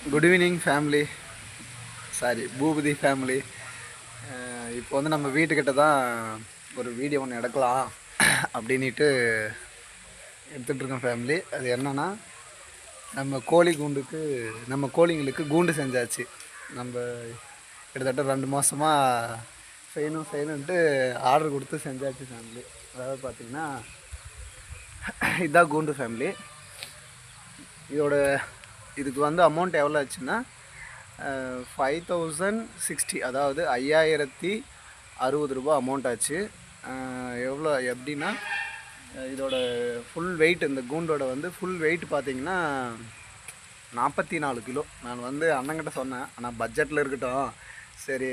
Good evening family, sorry Boopathi family. இப்போ வந்து நம்ம வீட்டுக்கிட்ட தான் ஒரு வீடியோ ஒன்று எடுக்கலாம் அப்படின்ட்டு எடுத்துகிட்ருக்கோம் ஃபேமிலி. அது என்னென்னா, நம்ம கோழிங்களுக்கு கூண்டு செஞ்சாச்சு. நம்ம கிட்டத்தட்ட 2 மாதமாக செய்யணுன்ட்டு ஆர்டர் கொடுத்து செஞ்சாச்சு ஃபேமிலி. அதாவது பார்த்திங்கன்னா இதுதான் கூண்டு ஃபேமிலி. இதுக்கு வந்து அமௌண்ட் எவ்வளோ ஆச்சுன்னா 5060, அதாவது 5060 ரூபா அமௌண்ட் ஆச்சு. எவ்வளோ எப்படின்னா, இதோட ஃபுல் வெயிட், இந்த கூண்டோட வந்து ஃபுல் வெயிட் பார்த்திங்கன்னா 44 கிலோ. நான் வந்து அண்ணங்கிட்ட சொன்னேன், ஆனால் பட்ஜெட்டில் இருக்கட்டும், சரி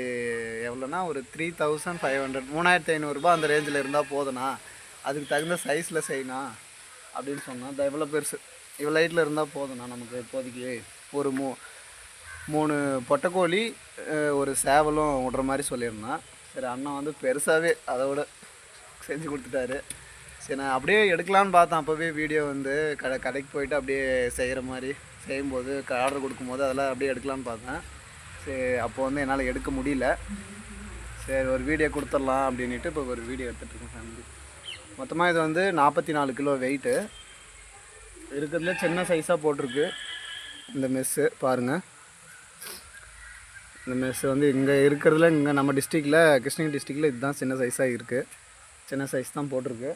எவ்வளோனா ஒரு 3500 3500 அந்த ரேஞ்சில் இருந்தால் போதுண்ணா, அதுக்கு தகுந்த சைஸில் செய்யணும் அப்படின்னு சொன்னேன். இந்த எவ்வளோ பெருசு இவ்வளோ லைட்டில் இருந்தால் போதுண்ணா நமக்கு இப்போதைக்கு. ஒரு 3 பொட்டைக்கோழி ஒரு சேவலும் விட்ற மாதிரி சொல்லியிருந்தேன். சரி, அண்ணன் வந்து பெருசாகவே அதோட செஞ்சு கொடுத்துட்டாரு. சரி, நான் அப்படியே எடுக்கலான்னு பார்த்தேன். அப்போவே வீடியோ வந்து கடைக்கு போயிட்டு அப்படியே செய்கிற மாதிரி செய்யும்போது, ஆர்டர் கொடுக்கும்போது அதெல்லாம் அப்படியே எடுக்கலான்னு பார்த்தேன். சரி, அப்போ வந்து என்னால் எடுக்க முடியல. சரி, ஒரு வீடியோ கொடுத்துடலாம் அப்படின்ட்டு இப்போ ஒரு வீடியோ எடுத்துகிட்ருக்கேன் ஃபேமிலி. மொத்தமாக இது வந்து 44 கிலோ வெயிட்டு. இருக்கிறதுல சின்ன சைஸாக போட்டிருக்கு இந்த மெஸ்ஸு. பாருங்கள், இந்த மெஸ்ஸு வந்து இங்கே இருக்கிறதுல, இங்கே நம்ம டிஸ்ட்ரிக்டில், கிருஷ்ணகிரி டிஸ்ட்ரிக்டில் இதுதான் சின்ன சைஸாக இருக்குது. சின்ன சைஸ் தான் போட்டிருக்கு.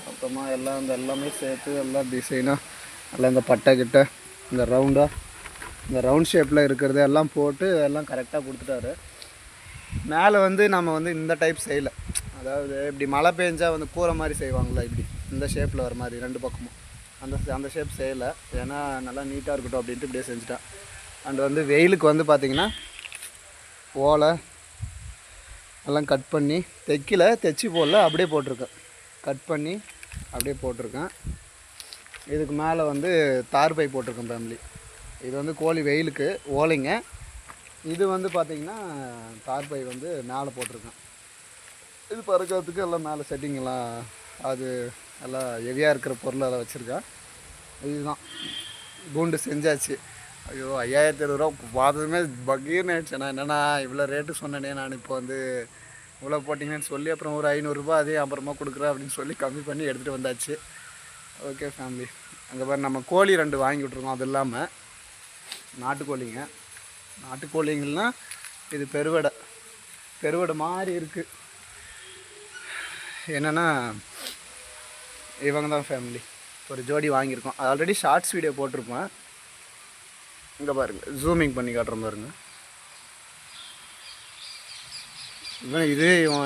அப்புறமா எல்லாம் இந்த எல்லாமே சேர்த்து எல்லாம் டிசைனாக எல்லாம் இந்த பட்டை கிட்ட இந்த ரவுண்ட் ஷேப்பில் இருக்கிறது எல்லாம் போட்டு எல்லாம் கரெக்டாக கொடுத்துட்டாரு. மேலே வந்து நம்ம வந்து இந்த டைப் செய்யலை. அதாவது இப்படி மழை பெஞ்சால் வந்து கூரை மாதிரி செய்வாங்களா, இப்படி இந்த ஷேப்பில் வர மாதிரி 2 பக்கமும் அந்த ஷேப் செய்யலை. ஏன்னா நல்லா நீட்டாக இருக்கட்டும் அப்படின்ட்டு இப்படியே செஞ்சுட்டேன். அண்ட் வந்து வெயிலுக்கு வந்து பார்த்திங்கன்னா ஓலை எல்லாம் கட் பண்ணி தைச்சி போடல, அப்படியே போட்டிருக்கேன். கட் பண்ணி அப்படியே போட்டிருக்கேன். இதுக்கு மேலே வந்து தார் பை போட்டிருக்கேன் ஃபேமிலி. இது வந்து கோழி வெயிலுக்கு ஓலைங்க. இது வந்து பார்த்திங்கன்னா தார் பை வந்து மேலே போட்டிருக்கேன். இது பறக்கிறதுக்கு எல்லாம் மேலே செட்டிங்கெல்லாம் அது எல்லாம் ஹெவியாக இருக்கிற பொருள் அதை வச்சுருக்கேன். இதுதான் கூண்டு செஞ்சாச்சு. ஐயோ, 5060 ரூபா பார்த்ததுமே பகீர்னு ஆயிடுச்சு. நான் என்னென்னா இவ்வளோ ரேட்டு சொன்னேனே, நான் இப்போ வந்து இவ்வளோ போட்டிங்கன்னு சொல்லி அப்புறம் ஒரு 500 ரூபா அதே அப்புறமா கொடுக்குறேன் அப்படின்னு சொல்லி கம்மி பண்ணி எடுத்துகிட்டு வந்தாச்சு. ஓகே ஃபேமிலி, அங்கே பாரு நம்ம கோழி 2 வாங்கி விட்ருக்கோம். அது இல்லாமல் நாட்டுக்கோழிங்கள்னால் இது பெருவடை மாதிரி இருக்குது. என்னென்னா இவங்க தான் ஃபேமிலி ஒரு ஜோடி வாங்கியிருக்கோம். அது ஆல்ரெடி ஷார்ட்ஸ் வீடியோ போட்டிருப்பேன். இங்கே பாருங்கள், ஜூமிங் பண்ணி காட்டுற பாருங்க.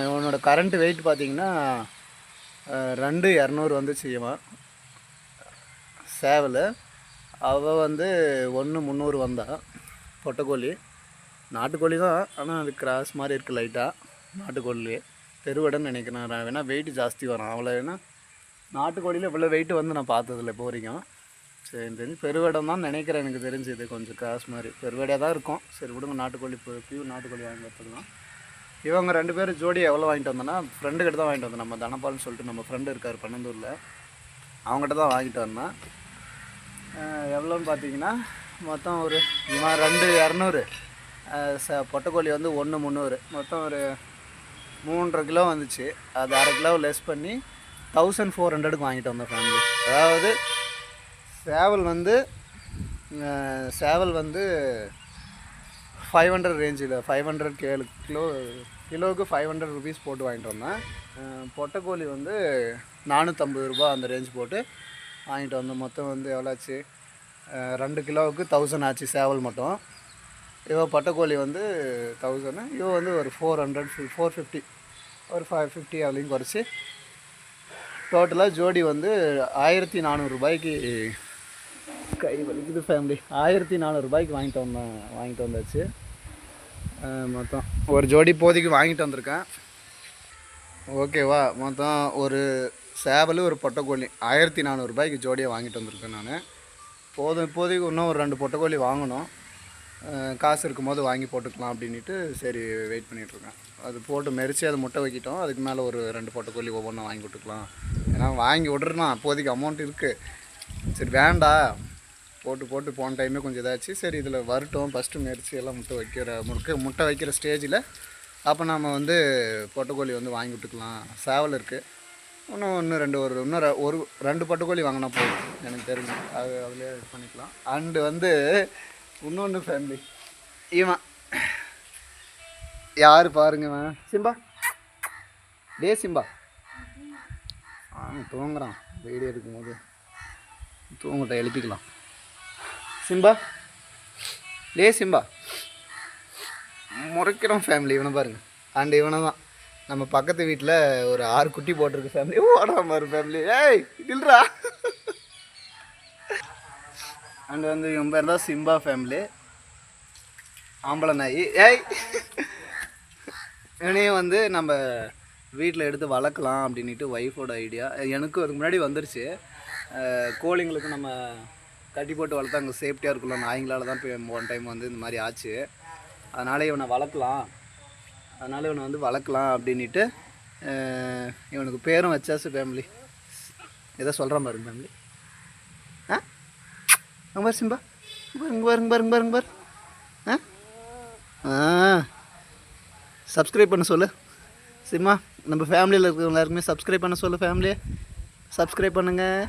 இவனோட கரண்ட் வெயிட் பார்த்திங்கன்னா 2200 வந்துச்சு. இவன் சேவல், அவள் வந்து 1300 வந்தாள். பொட்டைக்கோழி நாட்டுக்கோழி தான், ஆனால் அது கிராஸ் மாதிரி இருக்குது லைட்டாக. நாட்டுக்கோழி பெருவடைன்னு நினைக்கிறேன். வேணால் வெயிட்டு ஜாஸ்தி வரும். அவ்வளோ வேணா நாட்டுக்கோழியில் இவ்வளோ வெயிட்டு வந்து நான் பார்த்ததில்ல இப்போ வரைக்கும். சரி, தெரிஞ்சு பெருவடம் தான் நினைக்கிறேன். எனக்கு தெரிஞ்சது கொஞ்சம் கிராஸ் மாதிரி பெருவடையாக தான் இருக்கும். சரி விடுங்க, நாட்டுக்கோழி பியூர் நாட்டுக்கோழி வாங்கி பார்த்துக்கலாம். இவங்க 2 பேர் ஜோடி எவ்வளோ வாங்கிட்டு வந்தோன்னா, ஃப்ரெண்டுக்கிட்ட தான் வாங்கிட்டு வந்தேன். நம்ம தனபால்னு சொல்லிட்டு நம்ம ஃப்ரெண்டு இருக்கார் பன்னந்தூரில், அவங்ககிட்ட தான் வாங்கிட்டு வந்தேன். எவ்வளோன்னு பார்த்தீங்கன்னா மொத்தம் ஒரு 2200, பொட்டைக்கோழி வந்து 1300, மொத்தம் ஒரு 3.5 கிலோ வந்துச்சு. அது 1/2 கிலோ லெஸ் பண்ணி 1400க்கு வாங்கிட்டு வந்தோம் ஃபேமிலி. அதாவது சேவல் வந்து 500 ரேஞ்சில் 500 கிலோவுக்கு 500 ருபீஸ் போட்டு வாங்கிட்டு வந்தேன். பொட்டைக்கோழி வந்து 450 ரூபா அந்த ரேஞ்ச் போட்டு வாங்கிட்டு வந்தோம். மொத்தம் வந்து எவ்வளோ ஆச்சு, 2 கிலோவுக்கு 1000 ஆச்சு சேவல் மட்டும். இவன் பொட்டைக்கோழி வந்து 1000, இவன் வந்து ஒரு 400 450 ஒரு 550 அப்படியும் குறைச்சி டோட்டலாக ஜோடி வந்து 1400 ரூபாய்க்கு. கை வலிக்குது ஃபேமிலி. 1400 ரூபாய்க்கு வாங்கிட்டு வந்தாச்சு. மொத்தம் ஒரு ஜோடி இப்போதைக்கு வாங்கிட்டு வந்திருக்கேன். ஓகேவா, மொத்தம் ஒரு சேவல் ஒரு பொட்டைக்கோழி 1400 ரூபாய்க்கு ஜோடியாக வாங்கிட்டு வந்திருக்கேன் நான். இப்போதைக்கு இன்னும் ஒரு 2 பொட்டைக்கோழி வாங்கணும். காசு இருக்கும்போது வாங்கி போட்டுக்கலாம் அப்படின்ட்டு சரி வெயிட் பண்ணிகிட்ருக்கேன். அது போட்டு மெரிச்சு அது முட்டை வைக்கிட்டோம். அதுக்கு மேலே ஒரு 2 பொட்டைக்கோழி ஒவ்வொன்றும் வாங்கி விட்டுக்கலாம். ஏன்னா வாங்கி விட்றேன்னா அப்போதைக்கு அமௌண்ட் இருக்குது. சரி வேண்டாம் போட்டு போட்டு போன டைமே கொஞ்சம் இதாச்சு. சரி இதில் வரட்டும் ஃபஸ்ட்டு முயற்சி எல்லாம் முட்டை வைக்கிற ஸ்டேஜில் அப்போ நாம் வந்து பொட்டைக்கோழி வந்து வாங்கி விட்டுக்கலாம். சேவல் இருக்குது, இன்னும் ஒரு 2 பொட்டைக்கோழி வாங்கினா போதும் எனக்கு தெரிஞ்சு. அதிலே இது பண்ணிக்கலாம். அண்டு வந்து இன்னொன்று ஃபேமிலி, இவன் யார் பாருங்கவன், சிம்பா சிம்பா தூங்குறான். வீடியோ இருக்கும்போது தூங்கிட்ட எழுப்பிக்கலாம். சிம்பா சிம்பா முறைக்கிறோம் ஃபேமிலி. இவனை பாருங்கள். அண்டு இவனை தான் நம்ம பக்கத்து வீட்டில் ஒரு 6 குட்டி போட்டிருக்கு ஃபேமிலி. ஓடாம பாரு ஃபேமிலி. ஏய் இல்லைடா. அண்டு வந்து இவன் பேர் தான் சிம்பா ஃபேமிலி, ஆம்பளை நாய். ஏய் இவனையும் வந்து நம்ம வீட்டில் எடுத்து வளர்க்கலாம் அப்படின்ட்டு ஒய்ஃபோட ஐடியா. எனக்கு அதுக்கு முன்னாடி வந்துருச்சு. கோழிங்களுக்கு நம்ம கட்டி போட்டு வளர்த்தா அங்கே சேஃப்டியாக இருக்குல்ல, நாய்ங்களால் தான் இப்போ ஒன் டைம் வந்து இந்த மாதிரி ஆச்சு. அதனால் இவனை வளர்க்கலாம், அப்படின்ட்டு இவனுக்கு பேரும் வச்சாச்சு ஃபேமிலி. எதை சொல்கிறேன் பாருங்க ஃபேமிலி. அங்கே பாரு சிம்பா, பாருங்க சப்ஸ்கிரைப் பண்ண சொல்லு சிம்மா. நம்ம ஃபேமிலியில் இருக்கிறவங்க எல்லாருக்குமே சப்ஸ்கிரைப் பண்ண சொல்லு ஃபேமிலியை. சப்ஸ்கிரைப் பண்ணுங்கள்.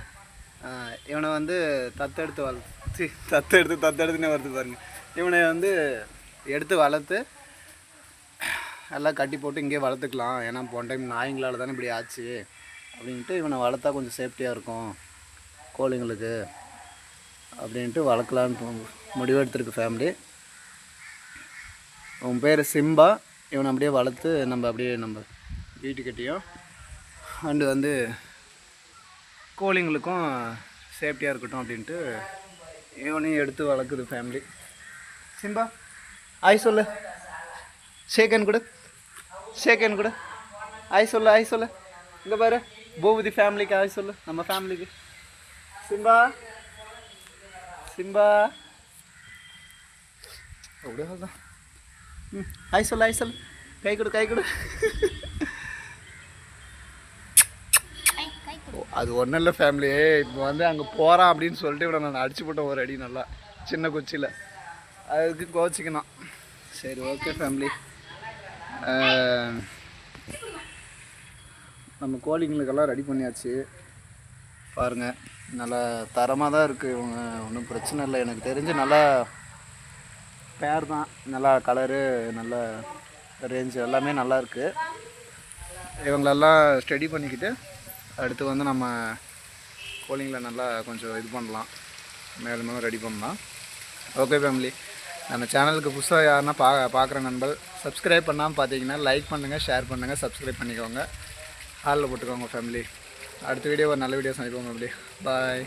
இவனை வந்து தத்தெடுத்துனே வருது பாருங்க. இவனை வந்து எடுத்து வளர்த்து எல்லாம் கட்டி போட்டு இங்கேயே வளர்த்துக்கலாம். ஏன்னா போன டைம் நாய்ங்களால் தானே இப்படி ஆச்சு அப்படின்ட்டு இவனை வளர்த்தா கொஞ்சம் சேஃப்டியாக இருக்கும் கோழிங்களுக்கு அப்படின்ட்டு வளர்க்கலான்னு முடிவெடுத்துருக்கு ஃபேமிலி. உன் பேர் சிம்பா. இவனை அப்படியே வளர்த்து நம்ம வீட்டுக்கிட்டேயும் அண்டு வந்து கோழிங்களுக்கும் சேஃப்டியாக இருக்கட்டும் அப்படின்ட்டு இவனையும் எடுத்து வளர்க்குது ஃபேமிலி. சிம்பா ஆய் சொல்லு, ஷேக்கன் கொடு, ஆய் சொல்லு. இங்கே பாரு பூபதி ஃபேமிலிக்கு ஆய் சொல்லு, நம்ம ஃபேமிலிக்கு. சிம்பா அப்படியே தான். ஆய் சொல்லு, கை கொடு. அது ஒன்றும் இல்லை ஃபேமிலி. இப்போ வந்து அங்கே போகிறான் அப்படின்னு சொல்லிட்டு இவனை நான் அடிச்சு போட்டேன் ஒரு அடி, நல்லா சின்ன குச்சியில். அதுக்கு கோச்சிக்கணும். சரி ஓகே ஃபேமிலி. நம்ம கோழிங்களுக்கெல்லாம் ரெடி பண்ணியாச்சு பாருங்கள். நல்லா தரமாக தான் இருக்குது. இவங்க ஒன்றும் பிரச்சனை இல்லை எனக்கு தெரிஞ்சு. நல்லா பேர் தான், நல்லா கலரு, நல்ல ரேஞ்சு எல்லாமே நல்லா இருக்குது. இவங்களெல்லாம் ஸ்டடி பண்ணிக்கிட்டு அடுத்து வந்து நம்ம கோழிங்களை நல்லா கொஞ்சம் இது பண்ணலாம், மேலும் ரெடி பண்ணலாம். Okay family. நம்ம சேனலுக்கு புதுசாக யாருன்னா பார்க்குற நண்பர் சப்ஸ்கிரைப் பண்ணாமல் பார்த்தீங்கன்னா லைக் பண்ணுங்கள், ஷேர் பண்ணுங்கள், சப்ஸ்கிரைப் பண்ணிக்கோங்க, ஹாலில் போட்டுக்கோங்க ஃபேமிலி. அடுத்த வீடியோ ஒரு நல்ல வீடியோ சந்திப்போம் ஃபேமிலி. பாய்.